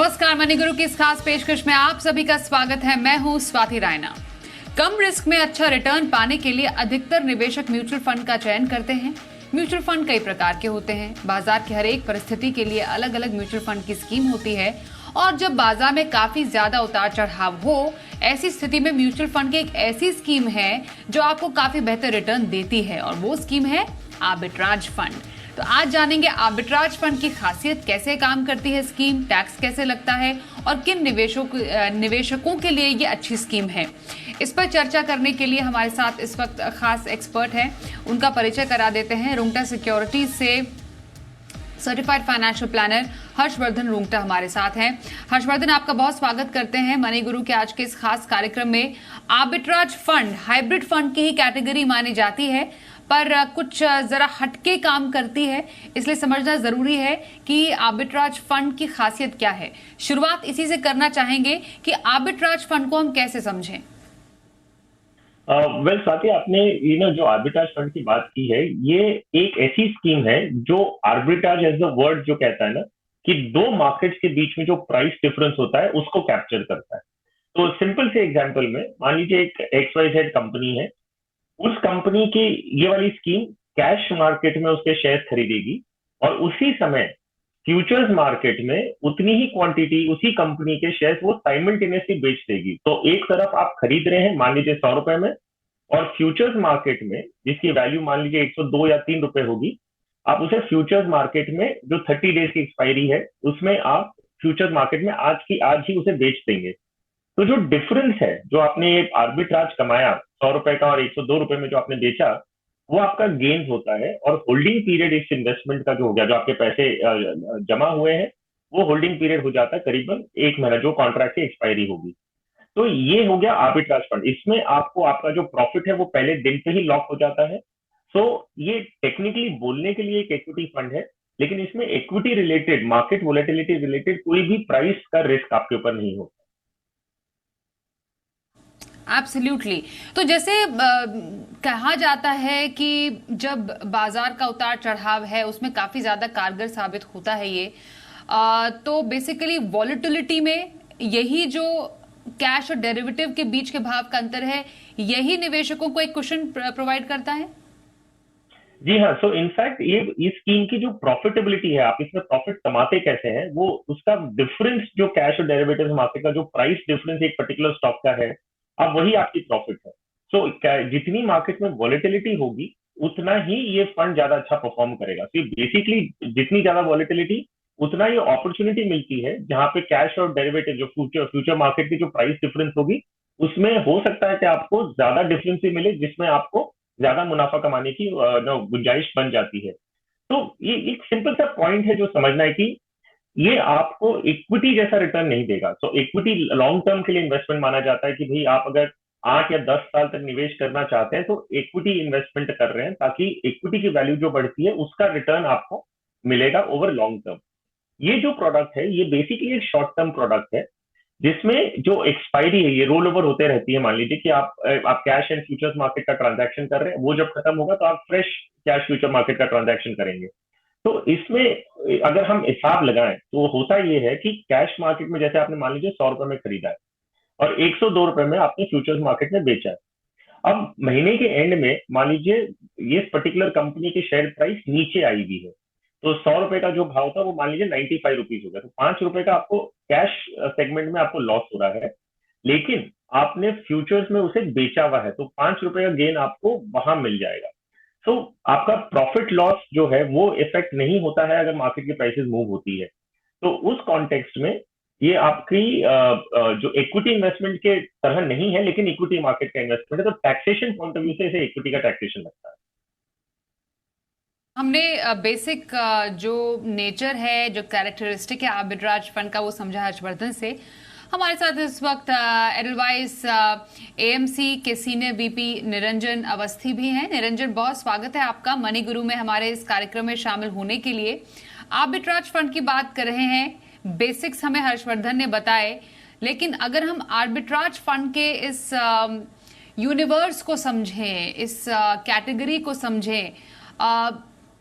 नमस्कार, मनी गुरु की इस खास पेशकश में आप सभी का स्वागत है। मैं हूं स्वाति रायना। कम रिस्क में अच्छा रिटर्न पाने के लिए अधिकतर निवेशक म्यूचुअल फंड का चयन करते हैं। म्यूचुअल फंड कई प्रकार के होते हैं। बाजार की हर एक परिस्थिति के लिए अलग अलग म्यूचुअल फंड की स्कीम होती है और जब बाजार में काफी ज्यादा उतार चढ़ाव हो, ऐसी स्थिति में म्यूचुअल फंड की एक ऐसी स्कीम है जो आपको काफी बेहतर रिटर्न देती है और वो स्कीम है आर्बिट्राज फंड। तो आज जानेंगे आर्बिट्राज फंड की खासियत, कैसे काम करती है स्कीम, टैक्स कैसे लगता है और किन निवेशकों के लिए ये अच्छी स्कीम है। इस पर चर्चा करने के लिए हमारे साथ इस वक्त खास एक्सपर्ट हैं। उनका परिचय करा देते हैं। रुंगटा सिक्योरिटीज से certified financial planner Harshvardhan Rungta हमारे साथ हैं। हर्षवर्धन, आपका बहुत स्वागत करते हैं मनी गुरु के आज के इस खास कार्यक्रम में। आर्बिट्राज फंड हाइब्रिड फंड की ही कैटेगरी मानी जाती है, पर कुछ जरा हटके काम करती है, इसलिए समझना जरूरी है कि आर्बिट्राज फंड की खासियत क्या है। शुरुआत इसी से करना चाहेंगे कि आर्बिट्राज फंड को हम कैसे समझें। वेल स्वाति, आपने जो आर्बिट्राज फंड की बात की है, ये एक ऐसी स्कीम है जो आर्बिट्राज एज द वर्ड जो कहता है ना कि दो मार्केट्स के बीच में जो प्राइस डिफरेंस होता है उसको कैप्चर करता है। तो सिंपल से एग्जांपल में मान लीजिए एक XYZ कंपनी है, उस कंपनी की ये वाली स्कीम कैश मार्केट में उसके शेयर खरीदेगी और उसी समय फ्यूचर्स मार्केट में उतनी ही क्वांटिटी उसी कंपनी के शेयर्स वो साइमल्टेनियसली बेच देगी। तो एक तरफ आप खरीद रहे हैं मान लीजिए 100 रुपए में, और फ्यूचर्स मार्केट में जिसकी वैल्यू मान लीजिए 102 या 3 रुपए होगी, आप उसे फ्यूचर्स मार्केट में जो 30 डेज की एक्सपायरी है उसमें आप फ्यूचर्स मार्केट में आज की आज ही उसे बेच देंगे। तो जो डिफरेंस है, जो आपने आर्बिट्राज कमाया 100 रुपए का और 102 रुपए में जो आपने बेचा, वो आपका गेन होता है। और होल्डिंग पीरियड इस इन्वेस्टमेंट का जो हो गया, जो आपके पैसे जमा हुए हैं, वो होल्डिंग पीरियड हो जाता है करीबन 1 महीना, जो कॉन्ट्रैक्ट की एक्सपायरी होगी। तो ये हो गया आर्बिट्राज फंड। इसमें आपको आपका जो प्रॉफिट है वो पहले दिन पे ही लॉक हो जाता है। सो ये टेक्निकली बोलने के लिए एक इक्विटी फंड है, लेकिन इसमें equity related, market volatility related कोई भी प्राइस का रिस्क आपके ऊपर नहीं होता। एब्सोल्युटली। तो जैसे कहा जाता है कि जब बाजार का उतार चढ़ाव है उसमें काफी ज्यादा कारगर साबित होता है ये, तो बेसिकली वॉलेटिलिटी में यही जो कैश और डेरिवेटिव के बीच के भाव का अंतर है, यही निवेशकों को एक कुशन प्रोवाइड करता है। जी हाँ, सो इनफैक्ट ये इस स्कीम की जो प्रॉफिटेबिलिटी है, आप इसमें प्रॉफिट कमाते कैसे हैं, वो उसका डिफरेंस जो कैश और डेरिवेटिव मार्केट का जो प्राइस डिफरेंस एक पर्टिकुलर स्टॉक का है, अब वही आपकी प्रॉफिट है। सो जितनी मार्केट में वॉलेटिलिटी होगी उतना ही ये फंड ज्यादा अच्छा परफॉर्म करेगा। तो बेसिकली जितनी ज्यादा वॉलेटिलिटी उतना ही अपॉर्चुनिटी मिलती है, जहां पे कैश और डेरिवेटिव जो फ्यूचर मार्केट की जो प्राइस डिफरेंस होगी उसमें हो सकता है कि आपको ज्यादा डिफरेंस ही मिले, जिसमें आपको ज्यादा मुनाफा कमाने की गुंजाइश बन जाती है। तो ये एक सिंपल सा पॉइंट है जो समझना है कि ये आपको इक्विटी जैसा रिटर्न नहीं देगा। तो इक्विटी लॉन्ग टर्म के लिए इन्वेस्टमेंट माना जाता है कि भाई आप अगर 8 या 10 साल तक निवेश करना चाहते हैं तो इक्विटी इन्वेस्टमेंट कर रहे हैं, ताकि इक्विटी की वैल्यू जो बढ़ती है उसका रिटर्न आपको मिलेगा ओवर लॉन्ग टर्म। ये जो प्रोडक्ट है ये बेसिकली एक शॉर्ट टर्म प्रोडक्ट है, जिसमें जो एक्सपायरी है ये रोल ओवर होते रहती है। मान लीजिए कि आप कैश एंड फ्यूचर्स मार्केट का ट्रांजैक्शन कर रहे हैं, वो जब खत्म होगा तो आप फ्रेश कैश फ्यूचर मार्केट का ट्रांजैक्शन करेंगे। तो इसमें अगर हम हिसाब लगाएं तो होता ये है कि कैश मार्केट में जैसे आपने मान लीजिए 100 रुपए में खरीदा है और 102 रुपए में आपने फ्यूचर्स मार्केट में बेचा है। अब महीने के एंड में मान लीजिए ये पर्टिकुलर कंपनी की शेयर प्राइस नीचे आई हुई है, तो 100 रुपए का जो भाव था वो मान लीजिए 95 रुपीज हो गया, तो 5 रुपए का आपको कैश सेगमेंट में आपको लॉस हो रहा है। लेकिन आपने फ्यूचर्स में उसे बेचा हुआ है तो 5 रुपए का गेन आपको वहां मिल जाएगा। तो आपका प्रॉफिट लॉस जो है वो इफेक्ट नहीं होता है अगर मार्केट की प्राइसेस मूव होती है। तो उस कॉन्टेक्स्ट में ये आपकी जो इक्विटी इन्वेस्टमेंट के तरह नहीं है, लेकिन इक्विटी मार्केट का इन्वेस्टमेंट है। तो टैक्सेशन पॉइंट ऑफ व्यू से इसे इक्विटी का टैक्सेशन लगता है। हमने बेसिक जो नेचर है, जो कैरेक्टरिस्टिक है आर्बिट्राज फंड का, वो समझा हर्षवर्धन से। हमारे साथ इस वक्त एडलवाइस AMC के सीनियर VP निरंजन अवस्थी भी हैं। निरंजन, बहुत स्वागत है आपका मनी गुरु में हमारे इस कार्यक्रम में शामिल होने के लिए। आर्बिट्राज फंड की बात कर रहे हैं, बेसिक्स हमें हर्षवर्धन ने बताए, लेकिन अगर हम आर्बिट्राज फंड के इस यूनिवर्स को समझें, इस कैटेगरी को समझें,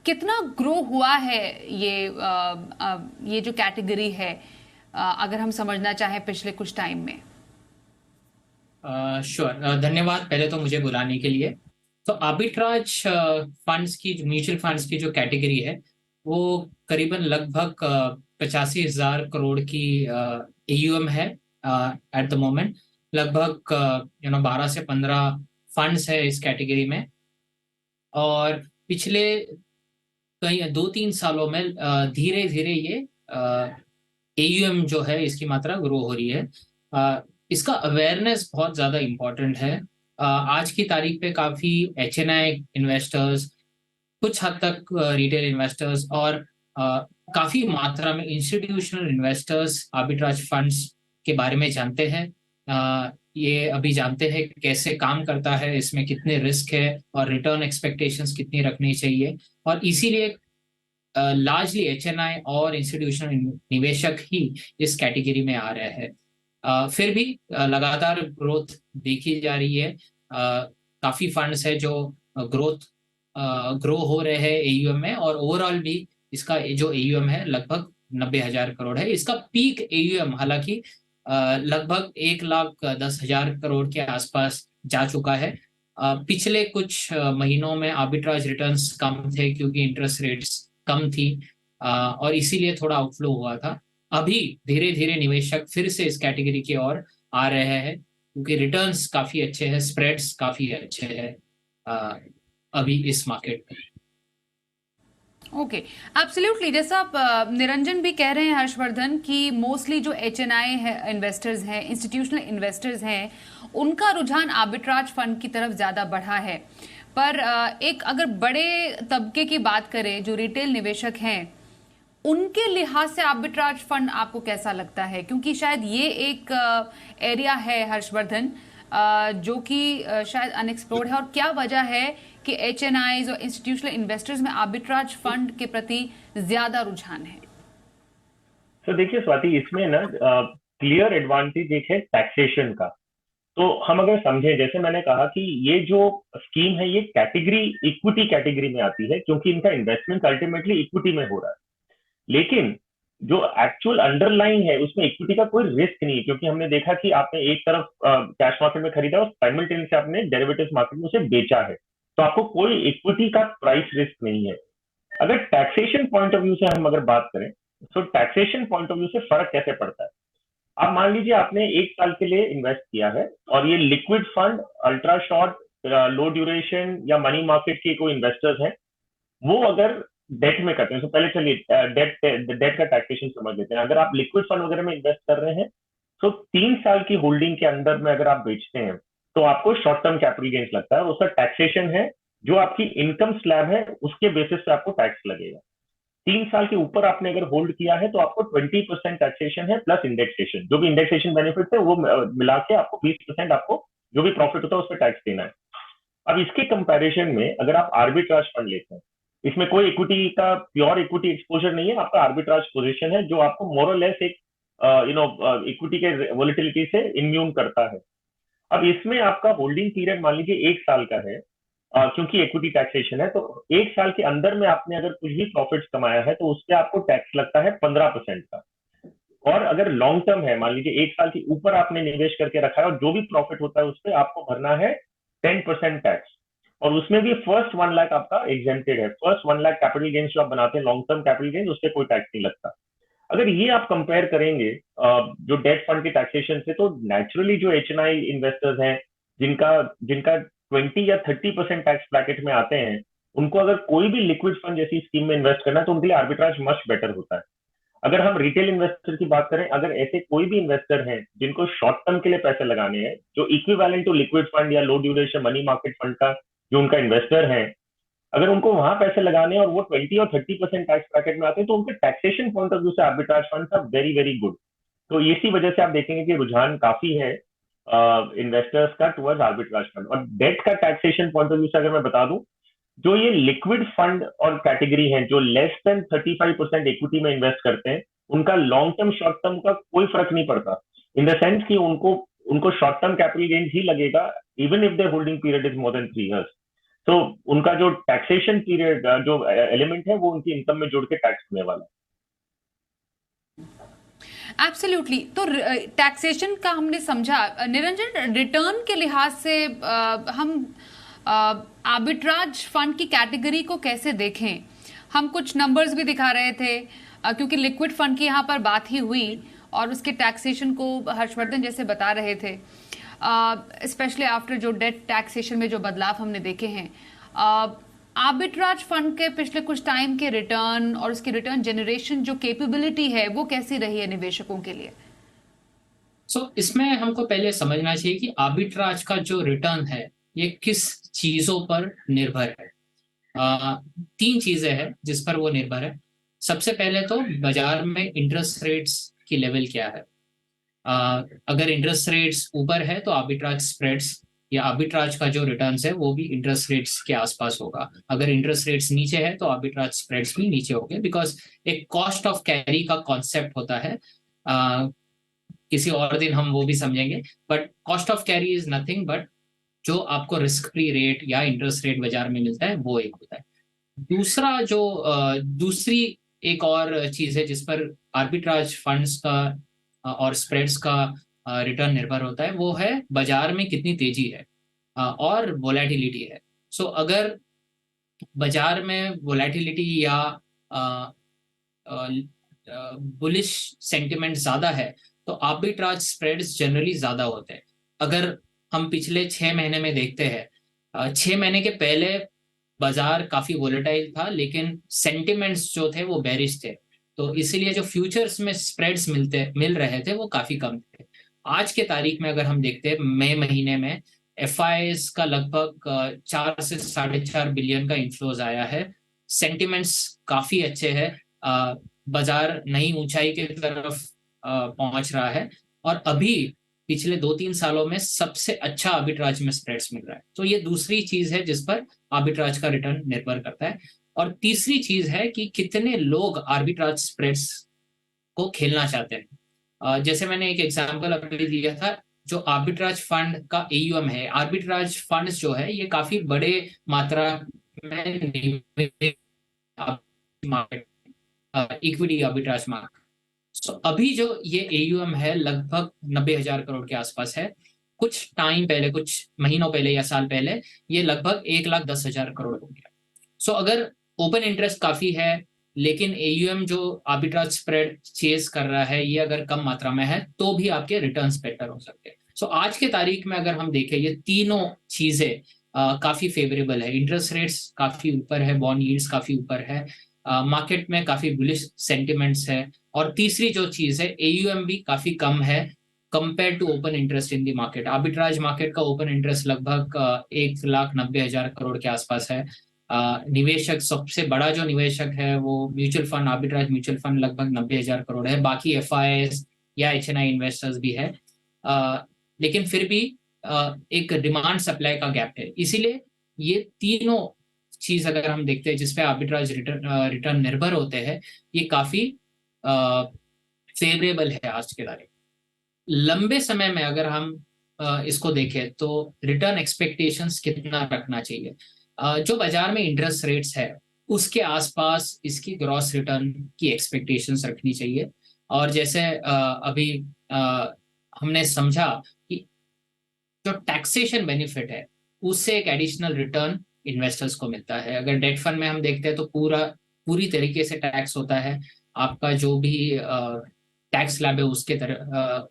कितना ग्रो हुआ है ये जो कैटेगरी है, अगर हम समझना चाहें पिछले कुछ टाइम में। श्योर, धन्यवाद पहले तो मुझे बुलाने के लिए। तो आर्बिट्राज फंड्स की, म्यूचुअल फंड्स की जो कैटेगरी है वो करीबन लगभग 85,000 करोड़ की AUM है एट द मोमेंट। लगभग 12 से 15 फंड्स है इस कैटेगरी में। और पिछले कई 2-3 सालों में धीरे धीरे ये AUM जो है इसकी मात्रा ग्रो हो रही है। इसका अवेयरनेस बहुत ज़्यादा इम्पोर्टेंट है। आज की तारीख पे काफ़ी HNI इन्वेस्टर्स, कुछ हद तक रिटेल इन्वेस्टर्स और काफ़ी मात्रा में इंस्टीट्यूशनल इन्वेस्टर्स आर्बिट्राज फंड्स के बारे में जानते हैं। ये अभी जानते हैं कैसे काम करता है, इसमें कितने रिस्क है और रिटर्न एक्सपेक्टेशंस कितनी रखनी चाहिए। और इसीलिए लार्जली HNI और इंस्टीट्यूशनल निवेशक ही इस कैटेगरी में आ रहे हैं। फिर भी लगातार ग्रोथ देखी जा रही है। काफ़ी फंड्स है जो ग्रो हो रहे हैं AUM में, और ओवरऑल भी इसका जो AUM है लगभग 90,000 करोड़ है। इसका पीक AUM हालांकि लगभग 1,10,000 करोड़ के आसपास जा चुका है। पिछले कुछ महीनों में आर्बिट्राज रिटर्न्स कम थे क्योंकि इंटरेस्ट रेट्स कम थी, और इसीलिए थोड़ा आउटफ्लो हुआ था। अभी धीरे धीरे निवेशक फिर से इस कैटेगरी की ओर आ रहे हैं क्योंकि रिटर्न्स काफी अच्छे हैं, स्प्रेड्स काफी अच्छे हैं अभी इस मार्केट में। Okay, absolutely. जैसा आप निरंजन भी कह रहे हैं हर्षवर्धन कि मोस्टली जो HNI है इन्वेस्टर्स हैं, इंस्टीट्यूशनल इन्वेस्टर्स हैं, उनका रुझान आर्बिट्राज फंड की तरफ ज़्यादा बढ़ा है। पर एक अगर बड़े तबके की बात करें जो रिटेल निवेशक हैं, उनके लिहाज से आर्बिट्राज फंड आपको कैसा लगता है? क्योंकि शायद ये एक एरिया है हर्षवर्धन जो कि शायद अनएक्सप्लोर्ड है। और क्या वजह है कि HNIs और इंस्टीट्यूशनल इन्वेस्टर्स में आर्बिट्राज फंड के प्रति ज्यादा रुझान है? तो देखिए स्वाति, इसमें ना क्लियर एडवांटेज एक है टैक्सेशन का। तो हम अगर समझें, जैसे मैंने कहा कि ये जो स्कीम है ये कैटेगरी इक्विटी कैटेगरी में आती है क्योंकि इनका इन्वेस्टमेंट अल्टीमेटली इक्विटी में हो रहा है। लेकिन जो एक्चुअल अंडरलाइन है उसमें इक्विटी का कोई रिस्क नहीं है, क्योंकि हमने देखा कि आपने एक तरफ कैश मार्केट में खरीदा और साइमल्टेनियसली आपने डेरिवेटिव्स मार्केट में उसे बेचा है, तो आपको कोई इक्विटी का प्राइस रिस्क नहीं है। अगर टैक्सेशन पॉइंट ऑफ व्यू से हम अगर बात करें तो टैक्सेशन पॉइंट ऑफ व्यू से फर्क कैसे पड़ता है? आप मान लीजिए आपने 1 साल के लिए इन्वेस्ट किया है और ये लिक्विड फंड, अल्ट्रा शॉर्ट, लो ड्यूरेशन या मनी मार्केट के कोई इन्वेस्टर्स हैं, वो अगर डेट में करते हैं, तो पहले चलिए डेट का टैक्सेशन समझ लेते हैं। अगर आप लिक्विड फंड वगैरह में इन्वेस्ट कर रहे हैं तो 3 साल की होल्डिंग के अंदर में अगर आप बेचते हैं तो आपको शॉर्ट टर्म कैपिटल गेन्स लगता है, उसका टैक्सेशन है जो आपकी इनकम स्लैब है उसके बेसिस पे आपको टैक्स लगेगा। 3 साल के ऊपर आपने अगर होल्ड किया है तो आपको 20% टैक्सेशन है प्लस इंडेक्सेशन, जो भी इंडेक्सेशन बेनिफिट है वो मिला के आपको 20% आपको जो भी प्रॉफिट होता है उस पर टैक्स देना है। अब इसके कंपैरिजन में अगर आप आर्बिट्राज फंड लेते हैं, इसमें कोई इक्विटी का प्योर इक्विटी एक्सपोजर नहीं है, आपका आर्बिट्राज पोजीशन है जो आपको मोर और लेस एक इक्विटी के वोलेटिलिटी से इम्यून करता है। अब इसमें आपका होल्डिंग पीरियड मान लीजिए 1 साल का है, क्योंकि इक्विटी टैक्सेशन है, तो 1 साल के अंदर में आपने अगर कुछ भी प्रॉफिट कमाया है तो उस पर आपको टैक्स लगता है 15% का। और अगर लॉन्ग टर्म है, मान लीजिए 1 साल के ऊपर आपने निवेश करके रखा है और जो भी प्रॉफिट होता है उस पर आपको भरना है 10% टैक्स, और उसमें भी फर्स्ट 1 लाख आपका एग्जेम्प्टेड है। फर्स्ट 1 लाख कैपिटल गेन्स जो आप बनाते हैं, लॉन्ग टर्म कैपिटल गेन्स, उस पर कोई टैक्स नहीं लगता। अगर ये आप कंपेयर करेंगे जो डेट फंड के टैक्सेशन से, तो नेचुरली जो HNI इन्वेस्टर्स हैं जिनका जिनका 20 या 30% टैक्स ब्रैकेट में आते हैं, उनको अगर कोई भी लिक्विड फंड जैसी स्कीम में इन्वेस्ट करना है तो उनके लिए आर्बिट्राज मच बेटर होता है। अगर हम रिटेल इन्वेस्टर की बात करें, अगर ऐसे कोई भी इन्वेस्टर हैं जिनको शॉर्ट टर्म के लिए पैसे लगाने हैं, जो इक्विवेलेंट टू लिक्विड फंड या लो ड्यूरेशन मनी मार्केट फंड का जो उनका इन्वेस्टर है, अगर उनको वहां पैसे लगाने हैं और वो 20 और 30% टैक्स ब्रैकेट में आते हैं तो उनके टैक्सेशन पॉइंट ऑफ व्यू से arbitrage fund are very very good. तो इसी वजह से आप देखेंगे कि रुझान काफी है इन्वेस्टर्स का टुवर्ड्स आर्बिट्राज फंड। और डेट का टैक्सेशन पॉइंट ऑफ व्यू से अगर मैं बता दूं, जो ये लिक्विड फंड और कैटेगरी है जो लेस देन 35% इक्विटी में इन्वेस्ट करते हैं, उनका लॉन्ग टर्म शॉर्ट टर्म का कोई फर्क नहीं पड़ता, इन द सेंस कि उनको शॉर्ट टर्म कैपिटल गेन्स ही लगेगा even if their holding period is more than 3 years. तो उनका जो टैक्सेशन पीरियड जो एलिमेंट है वो उनकी इनकम में जोड़ के टैक्स होने वाला है। एब्सोल्युटली। तो टैक्सेशन का हमने समझा। निरंजन, रिटर्न के लिहाज से हम आर्बिट्राज फंड की कैटेगरी को कैसे देखें? हम कुछ नंबर्स भी दिखा रहे थे, क्योंकि लिक्विड फंड की यहाँ पर बात ही हुई और उसके टैक्सेशन को हर्षवर्धन जैसे बता रहे थे, स्पेशली आफ्टर जो डेट टैक्सेशन में जो बदलाव हमने देखे हैं। आर्बिट्राज फंड के पिछले कुछ टाइम के रिटर्न और उसकी रिटर्न जनरेशन जो कैपेबिलिटी है वो कैसी रही है निवेशकों के लिए? इसमें हमको पहले समझना चाहिए कि आर्बिट्राज का जो रिटर्न है ये किस चीजों पर निर्भर है। 3 चीजें हैं जिस पर वो निर्भर है। सबसे पहले तो बाजार में इंटरेस्ट रेट्स की लेवल क्या है। अगर इंटरेस्ट रेट्स ऊपर है तो आर्बिट्राज स्प्रेड्स या आर्बिट्राज का जो रिटर्न्स है वो भी इंटरेस्ट रेट्स के आसपास होगा। अगर इंटरेस्ट रेट्स नीचे है तो आर्बिट्राज स्प्रेड्स भी नीचे होंगे, बिकॉज एक कॉस्ट ऑफ कैरी का कॉन्सेप्ट होता है। किसी और दिन हम वो भी समझेंगे, but cost of carry is nothing but जो आपको रिस्क फ्री रेट या इंटरेस्ट रेट बाजार में मिलता है वो एक होता है। दूसरी एक और चीज है जिस पर आर्बिट्राज फंड्स का और स्प्रेड्स का रिटर्न निर्भर होता है, वो है बाजार में कितनी तेजी है और वोलेटिलिटी है। अगर बाजार में वोलेटिलिटी या बुलिश सेंटिमेंट ज्यादा है तो आर्बिट्राज स्प्रेड्स जनरली ज्यादा होते हैं। अगर हम पिछले 6 महीने में देखते हैं, 6 महीने के पहले बाजार काफी वोलेटाइल था लेकिन सेंटिमेंट्स जो थे वो बेरिश थे, तो इसीलिए जो फ्यूचर्स में स्प्रेड्स मिल रहे थे वो काफी कम थे। आज के तारीख में अगर हम देखते हैं, मई महीने में FIs का लगभग 4 से 4.5 बिलियन का इन्फ्लोज आया है। सेंटिमेंट्स काफी अच्छे हैं, बाजार नई ऊंचाई की तरफ पहुंच रहा है और अभी पिछले 2-3 सालों में सबसे अच्छा आर्बिट्राज में स्प्रेड्स मिल रहा है। तो ये दूसरी चीज है जिस पर आर्बिट्राज का रिटर्न निर्भर करता है। और तीसरी चीज है कि कितने लोग आर्बिट्राज स्प्रेड्स को खेलना चाहते हैं। जैसे मैंने एक एग्जांपल अभी दिया था, जो आर्बिट्राज फंड का AUM है, आर्बिट्राज फंड्स जो है ये काफी बड़े मात्रा में मार्केट, इक्विटी आर्बिट्राज मार्केट। अभी जो ये AUM है लगभग 90,000 करोड़ के आसपास है। कुछ टाइम पहले, कुछ महीनों पहले या साल पहले ये लगभग 1,10,000 करोड़ हो गया। अगर ओपन इंटरेस्ट काफी है लेकिन AUM जो आर्बिट्राज स्प्रेड चेज कर रहा है ये अगर कम मात्रा में है तो भी आपके रिटर्न्स बेटर हो सकते हैं। आज के तारीख में अगर हम देखें, ये तीनों चीजें काफी फेवरेबल है। इंटरेस्ट रेट्स काफी ऊपर है, बॉन्ड यील्ड्स काफी ऊपर है, मार्केट में काफी बुलिश सेंटिमेंट्स है, और तीसरी जो चीज है AUM भी काफी कम है compare to open interest in the market. Arbitrage market का ओपन इंटरेस्ट लगभग 1,90,000 करोड़ के आसपास है। निवेशक, सबसे बड़ा जो निवेशक है वो mutual fund, arbitrage mutual fund लगभग 90,000 करोड़ है। बाकी FIs या HNI इन्वेस्टर्स भी है, लेकिन फिर भी एक डिमांड सप्लाई का गैप है। इसीलिए ये तीनों चीज अगर हम देखते हैं जिसपे आर्बिट्राज रिटर्न निर्भर होते हैं, ये काफी फेवरेबल है आज के तारीख। लंबे समय में अगर हम इसको देखें तो रिटर्न एक्सपेक्टेशंस कितना रखना चाहिए। जो बाजार में इंटरेस्ट रेट्स है उसके आसपास इसकी ग्रॉस रिटर्न की एक्सपेक्टेशंस रखनी चाहिए। और जैसे अभी हमने समझा कि जो टैक्सेशन बेनिफिट है उससे एक एडिशनल रिटर्न इन्वेस्टर्स को मिलता है। अगर डेट फंड में हम देखते हैं तो पूरी तरीके से टैक्स होता है, आपका जो भी टैक्स स्लैब है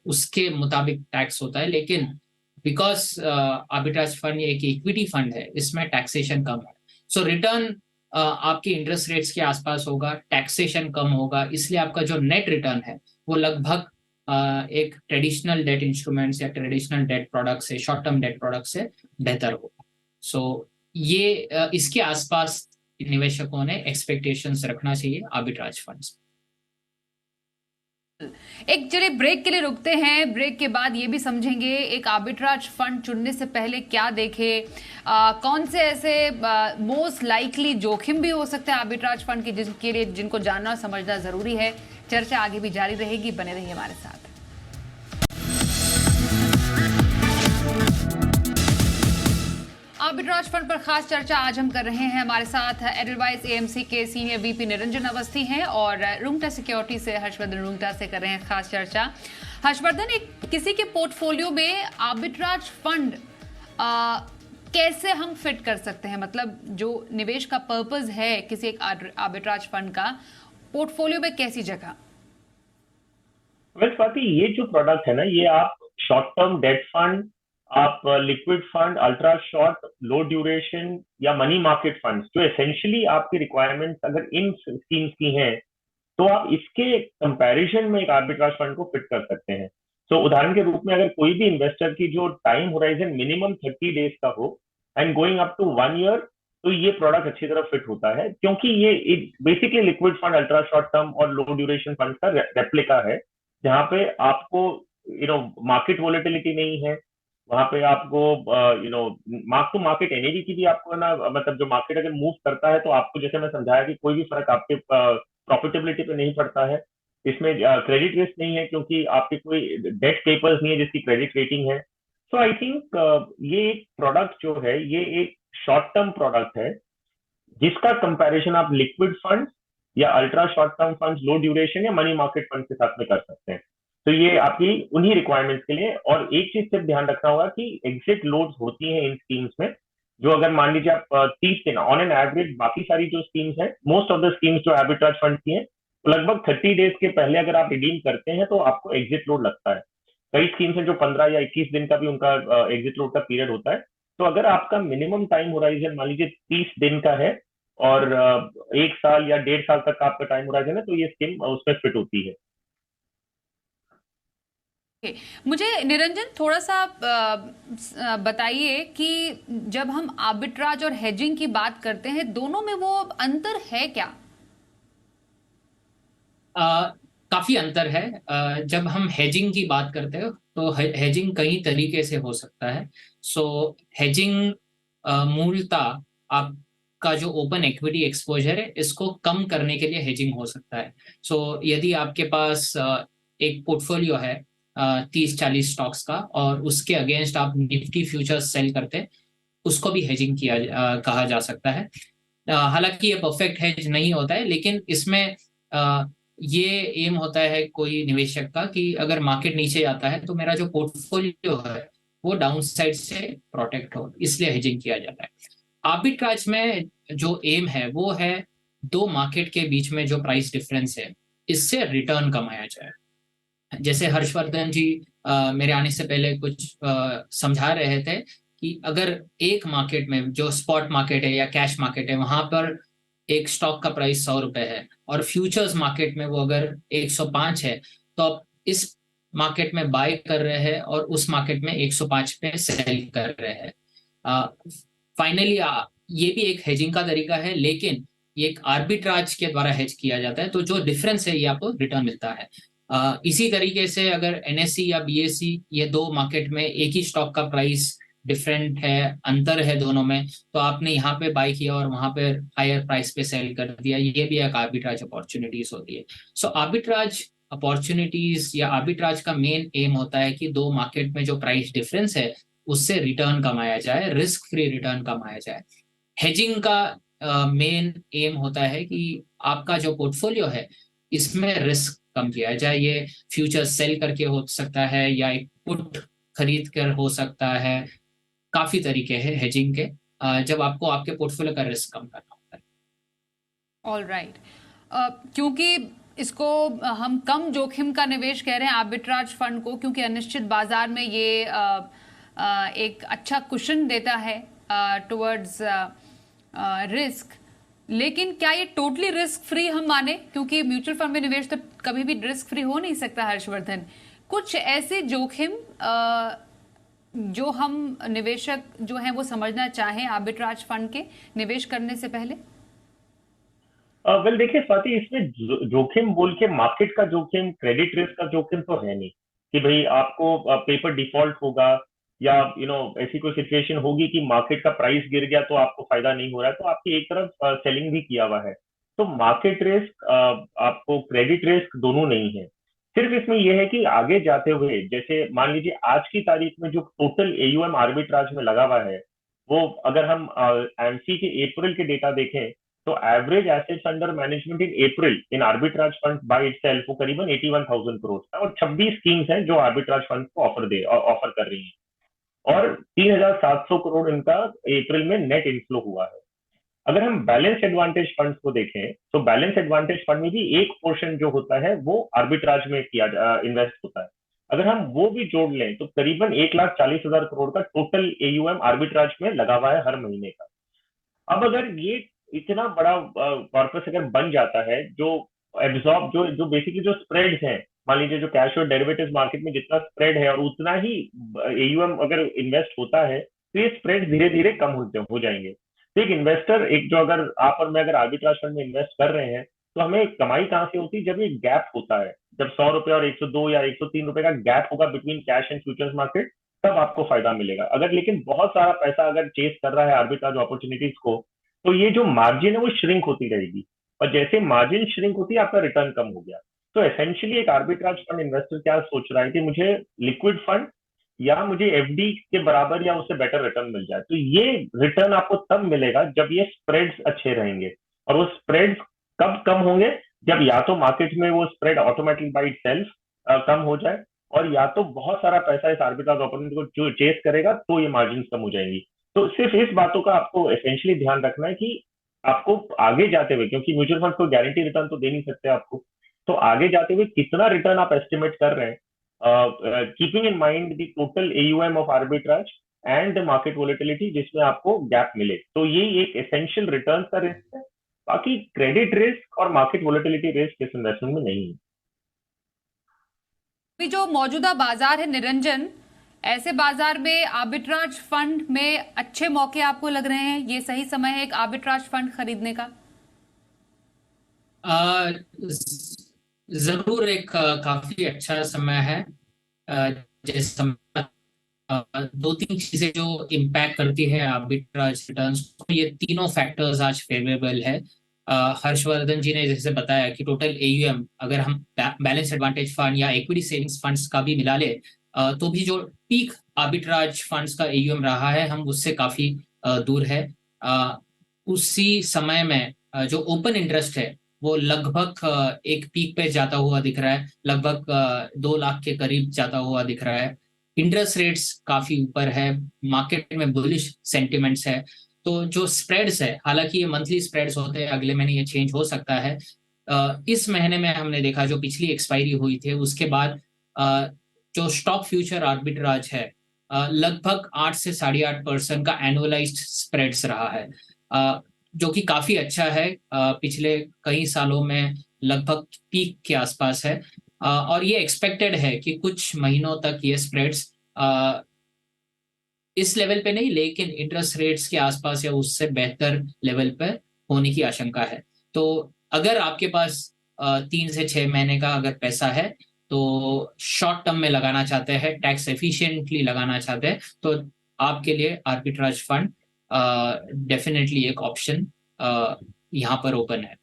उसके मुताबिक टैक्स होता है, लेकिन बिकॉज आर्बिट्राज फंड एक इक्विटी फंड है इसमें टैक्सेशन कम है। रिटर्न आपके इंटरेस्ट रेट्स के आसपास होगा, टैक्सेशन कम होगा, इसलिए आपका जो नेट रिटर्न है वो लगभग एक ट्रेडिशनल डेट इंस्ट्रूमेंट्स या ट्रेडिशनल डेट प्रोडक्ट से, शॉर्ट टर्म डेट प्रोडक्ट से बेहतर होगा। ये इसके आसपास निवेशकों ने एक्सपेक्टेशंस रखना चाहिए आर्बिट्राज फंड्स। एक चलिए ब्रेक के लिए रुकते हैं। ब्रेक के बाद ये भी समझेंगे एक आर्बिट्राज फंड चुनने से पहले क्या देखे, कौन से ऐसे मोस्ट लाइकली जोखिम भी हो सकते हैं आर्बिट्राज फंड के जिनके लिए जिनको जानना समझना जरूरी है। चर्चा आगे भी जारी रहेगी, बने रहिए हमारे साथ। आर्बिट्राज फंड पर खास चर्चा आज हम कर रहे हैं। हमारे साथ एडलवाइस एएमसी के सीनियर वीपी निरंजन अवस्थी हैं और रुंगटा सिक्योरिटी से हर्षवर्धन रुंगटा से कर रहे हैं खास चर्चा। हर्षवर्धन, एक किसी के पोर्टफोलियो में आर्बिट्राज फंड कैसे हम फिट कर सकते हैं? मतलब जो निवेश का पर्पस है किसी एक आर्बिट्राज फंड का, पोर्टफोलियो में कैसी जगह? वेल स्वाति, ये जो प्रोडक्ट है ना, ये आप शॉर्ट टर्म डेट फंड, आप लिक्विड फंड, अल्ट्रा शॉर्ट, लो ड्यूरेशन या मनी मार्केट फंड्स, जो एसेंशियली आपकी रिक्वायरमेंट्स अगर इन स्कीम्स की हैं, तो आप इसके कंपैरिजन में एक आर्बिट्राज फंड को फिट कर सकते हैं। तो उदाहरण के रूप में अगर कोई भी इन्वेस्टर की जो टाइम होराइजन मिनिमम 30 डेज का हो and going up to 1 year, तो ये प्रोडक्ट अच्छी तरह फिट होता है, क्योंकि ये basically liquid fund, ultra short term और लो ड्यूरेशन फंड का रेप्लिका है, जहाँ पे आपको मार्केट वोलेटिलिटी नहीं है। वहां पे आपको मार्क टू मार्केट एनएवी की भी आपको ना, मतलब जो मार्केट अगर मूव करता है तो आपको, जैसे मैं समझाया, कि कोई भी फर्क आपके प्रॉफिटेबिलिटी पे नहीं पड़ता है। इसमें क्रेडिट रिस्क नहीं है, क्योंकि आपके कोई डेट पेपर्स नहीं है जिसकी क्रेडिट रेटिंग है। सो आई थिंक ये एक प्रोडक्ट जो है, ये एक शॉर्ट टर्म प्रोडक्ट है, जिसका कंपैरिजन आप लिक्विड फंड या अल्ट्रा शॉर्ट टर्म फंड, लो ड्यूरेशन या मनी मार्केट फंड के साथ में कर सकते हैं। तो ये आपकी उन्हीं रिक्वायरमेंट्स के लिए। और एक चीज सिर्फ ध्यान रखना होगा कि एग्जिट लोड्स होती हैं इन स्कीम्स में, जो अगर मान लीजिए आप 30 दिन ऑन एन एवरेज, बाकी सारी जो स्कीम्स हैं, मोस्ट ऑफ द स्कीम्स जो आर्बिट्राज फंड की हैं, तो लगभग 30 डेज के पहले अगर आप रिडीम करते हैं तो आपको एग्जिट लोड लगता है। कई स्कीम्स हैं जो 15 या 21 दिन का भी उनका एग्जिट लोड का पीरियड होता है। तो अगर आपका मिनिमम टाइम होराइजन मान लीजिए 30 दिन का है और 1 साल या 1.5 साल तक का आपका टाइम होराइजन है, तो ये स्कीम उसमें फिट होती है। मुझे निरंजन थोड़ा सा बताइए कि जब हम आर्बिट्राज और हेजिंग की बात करते हैं, दोनों में वो अंतर है क्या? काफी अंतर है। जब हम हेजिंग की बात करते हैं तो हेजिंग कई तरीके से हो सकता है। सो हेजिंग मूलतः आपका जो ओपन इक्विटी एक्सपोजर है, इसको कम करने के लिए हेजिंग हो सकता है। सो यदि आपके पास एक पोर्टफोलियो है 30-40 स्टॉक्स का, और उसके अगेंस्ट आप निफ्टी फ्यूचर्स सेल करते, उसको भी हेजिंग कहा जा सकता है। हालांकि ये परफेक्ट हेज नहीं होता है, लेकिन इसमें ये एम होता है कोई निवेशक का कि अगर मार्केट नीचे जाता है तो मेरा जो पोर्टफोलियो है वो डाउन साइड से प्रोटेक्ट हो, इसलिए हेजिंग किया जाता है। आर्बिट्राज में जो एम है वो है दो मार्केट के बीच में जो प्राइस डिफरेंस है, इससे रिटर्न कमाया जाए। जैसे हर्षवर्धन जी मेरे आने से पहले कुछ समझा रहे थे कि अगर एक मार्केट में जो स्पॉट मार्केट है या कैश मार्केट है, वहां पर एक स्टॉक का प्राइस 100 रुपए है और फ्यूचर्स मार्केट में वो अगर 105 है, तो आप इस मार्केट में बाय कर रहे हैं और उस मार्केट में 105 पे सेल कर रहे हैं। फाइनली ये भी एक हेजिंग का तरीका है, लेकिन ये एक आर्बिट्राज के द्वारा हेज किया जाता है, तो जो डिफरेंस है ये आपको रिटर्न मिलता है। इसी तरीके से अगर एनएससी या बीएससी, ये दो मार्केट में एक ही स्टॉक का प्राइस डिफरेंट है, अंतर है दोनों में, तो आपने यहाँ पे बाय किया और वहां पे हायर प्राइस पे सेल कर दिया, ये भी एक आर्बिट्राज अपॉर्चुनिटीज होती है। सो आर्बिट्राज अपॉर्चुनिटीज या आर्बिट्राज का मेन एम होता है कि दो मार्केट में जो प्राइस डिफरेंस है उससे रिटर्न कमाया जाए, रिस्क फ्री रिटर्न कमाया जाए। हेजिंग का मेन एम होता है कि आपका जो पोर्टफोलियो है इसमें रिस्क कम किया जाए। ये फ्यूचर सेल करके हो सकता है या एक पुट खरीद कर हो सकता है। काफी तरीके हैं हेजिंग के, जब आपको आपके पोर्टफोलियो का रिस्क कम करना होता है। ऑल राइट, क्योंकि इसको हम कम जोखिम का निवेश कह रहे हैं आर्बिट्राज फंड को, क्योंकि अनिश्चित बाजार में ये एक अच्छा कुशन देता है टुवर्ड्स रिस्क। लेकिन क्या ये टोटली रिस्क फ्री हम माने? क्योंकि म्यूचुअल फंड में निवेश तो कभी भी रिस्क फ्री हो नहीं सकता। हर्षवर्धन, कुछ ऐसे जोखिम जो हम निवेशक जो हैं वो समझना चाहें आर्बिट्राज फंड के निवेश करने से पहले? वेल देखिए स्वाति, इसमें जोखिम बोल के मार्केट का जोखिम, क्रेडिट रिस्क का जोखिम तो है नहीं कि भाई आपको पेपर डिफॉल्ट होगा या ऐसी कोई सिचुएशन होगी कि मार्केट का प्राइस गिर गया तो आपको फायदा नहीं हो रहा है, तो आपकी एक तरफ सेलिंग भी किया हुआ है। तो मार्केट रिस्क, आपको क्रेडिट रिस्क दोनों नहीं है। सिर्फ इसमें यह है कि आगे जाते हुए, जैसे मान लीजिए आज की तारीख में जो टोटल एयूएम आर्बिट्राज में लगा हुआ है वो अगर हम एमसी के अप्रैल के डेटा देखें तो average assets under management in April in arbitrage fund by itself वो करीबन 81,000 करोड़ था, और 26 स्कीम्स हैं जो आर्बिट्राज फंड को ऑफर कर रही हैं, और 3,700 करोड़ इनका अप्रैल में नेट इनफ्लो हुआ है। अगर हम बैलेंस एडवांटेज फंड्स को देखें तो बैलेंस एडवांटेज फंड में भी एक पोर्शन जो होता है वो आर्बिट्राज में इन्वेस्ट होता है। अगर हम वो भी जोड़ लें तो करीबन 1,40,000 करोड़ का टोटल एयूएम आर्बिट्राज में लगा हुआ है हर महीने का। अब अगर ये इतना बड़ा कॉर्पस अगर बन जाता है जो एब्जॉर्ब जो बेसिकली जो स्प्रेड्स हैं, मान लीजिए जो कैश और डेरिवेटिव्स मार्केट में जितना स्प्रेड है और उतना ही एयूएम अगर इन्वेस्ट होता है तो ये स्प्रेड धीरे धीरे कम हो जाएंगे। तो एक इन्वेस्टर, एक जो अगर आप और मैं अगर आर्बिट्राज फंड में इन्वेस्ट कर रहे हैं तो हमें कमाई कहाँ से होती है, जब ये गैप होता है, जब 100 रुपए और 102 या 103 रुपए का गैप होगा between cash and futures market, तब आपको फायदा मिलेगा। अगर लेकिन बहुत सारा पैसा अगर चेस कर रहा है आर्बिट्राज अपॉर्चुनिटीज को, तो ये जो मार्जिन है वो श्रिंक होती रहेगी, और जैसे मार्जिन श्रिंक होती है आपका रिटर्न कम हो गया। तो एसेंशियली एक आर्बिट्राज फंड इन्वेस्टर क्या सोच रहा है कि मुझे लिक्विड फंड या मुझे एफडी के बराबर या उससे बेटर रिटर्न मिल जाए। तो ये रिटर्न आपको तब मिलेगा जब ये स्प्रेड्स अच्छे रहेंगे, और वो स्प्रेड्स कब कम होंगे, जब या तो मार्केट में वो स्प्रेड ऑटोमेटिक बाय इटसेल्फ कम हो जाए, और या तो बहुत सारा पैसा इस आर्बिट्राज अपॉर्चुनिटी को जो चेस करेगा तो ये मार्जिन कम हो जाएंगी। तो सिर्फ इस बातों का आपको एसेंशियली ध्यान रखना है कि आपको आगे जाते हुए, क्योंकि म्यूचुअल फंड को गारंटी रिटर्न तो दे नहीं सकते आपको, तो आगे जाते हुए कितना रिटर्न आप एस्टिमेट कर रहे हैं, keeping in mind the total AUM of arbitrage and the market volatility जिसमें आपको गैप मिले। तो ये एक एसेंशियल रिटर्न का रिस्क है, बाकी क्रेडिट रिस्क और मार्केट वोलेटिलिटी रिस्क इस इन्वेस्टमेंट में नहीं है। अभी जो मौजूदा बाजार है निरंजन, ऐसे बाजार में आर्बिट्राज फंड में अच्छे मौके आपको लग रहे हैं? ये सही समय है एक आर्बिट्राज फंड खरीदने का? जरूर एक काफी अच्छा समय है। जैसे समय दो तीन चीजें जो इम्पैक्ट करती है आर्बिट्राज रिटर्न्स को, ये तीनों फैक्टर्स आज फेवरेबल है। हर्षवर्धन जी ने जैसे बताया कि टोटल एयूएम अगर हम बैलेंस एडवांटेज फंड या इक्विटी सेविंग्स फंड्स का भी मिला ले तो भी जो पीक आर्बिट्राज फंड्स का एयूएम रहा है हम उससे काफी दूर है। उसी समय में जो ओपन इंटरेस्ट है वो लगभग एक पीक पे जाता हुआ दिख रहा है, लगभग 2 लाख के करीब जाता हुआ दिख रहा है। इंटरेस्ट रेट्स काफी ऊपर है, मार्केट में बुलिश सेंटिमेंट्स है। तो जो स्प्रेड्स है, हालांकि ये मंथली स्प्रेड्स होते हैं, अगले महीने ये चेंज हो सकता है। इस महीने में हमने देखा जो पिछली एक्सपायरी हुई थी उसके बाद जो स्टॉक फ्यूचर आर्बिट्राज है लगभग 8 से 8.5% का एनुअलाइज्ड स्प्रेड्स रहा है, जो कि काफी अच्छा है। पिछले कई सालों में लगभग पीक के आसपास है, और ये एक्सपेक्टेड है कि कुछ महीनों तक ये स्प्रेड्स इस लेवल पे नहीं लेकिन इंटरेस्ट रेट्स के आसपास या उससे बेहतर लेवल पर होने की आशंका है। तो अगर आपके पास 3 से 6 महीने का अगर पैसा है तो शॉर्ट टर्म में लगाना चाहते हैं, टैक्स एफिशिएंटली लगाना चाहते हैं, तो आपके लिए आर्बिट्राज फंड डेफिनेटली एक ऑप्शन यहाँ पर ओपन है।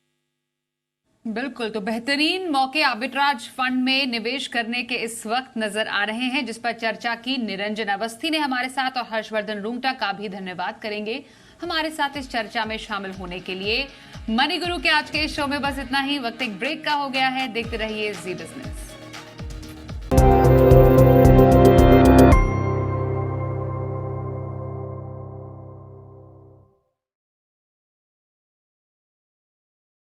बिल्कुल, तो बेहतरीन मौके आर्बिट्राज फंड में निवेश करने के इस वक्त नजर आ रहे हैं, जिस पर चर्चा की निरंजन अवस्थी ने हमारे साथ, और हर्षवर्धन रूंगटा का भी धन्यवाद करेंगे हमारे साथ इस चर्चा में शामिल होने के लिए। मनी गुरु के आज के इस शो में बस इतना ही। वक्त एक ब्रेक का हो गया है, देखते रहिए जी बिजनेस।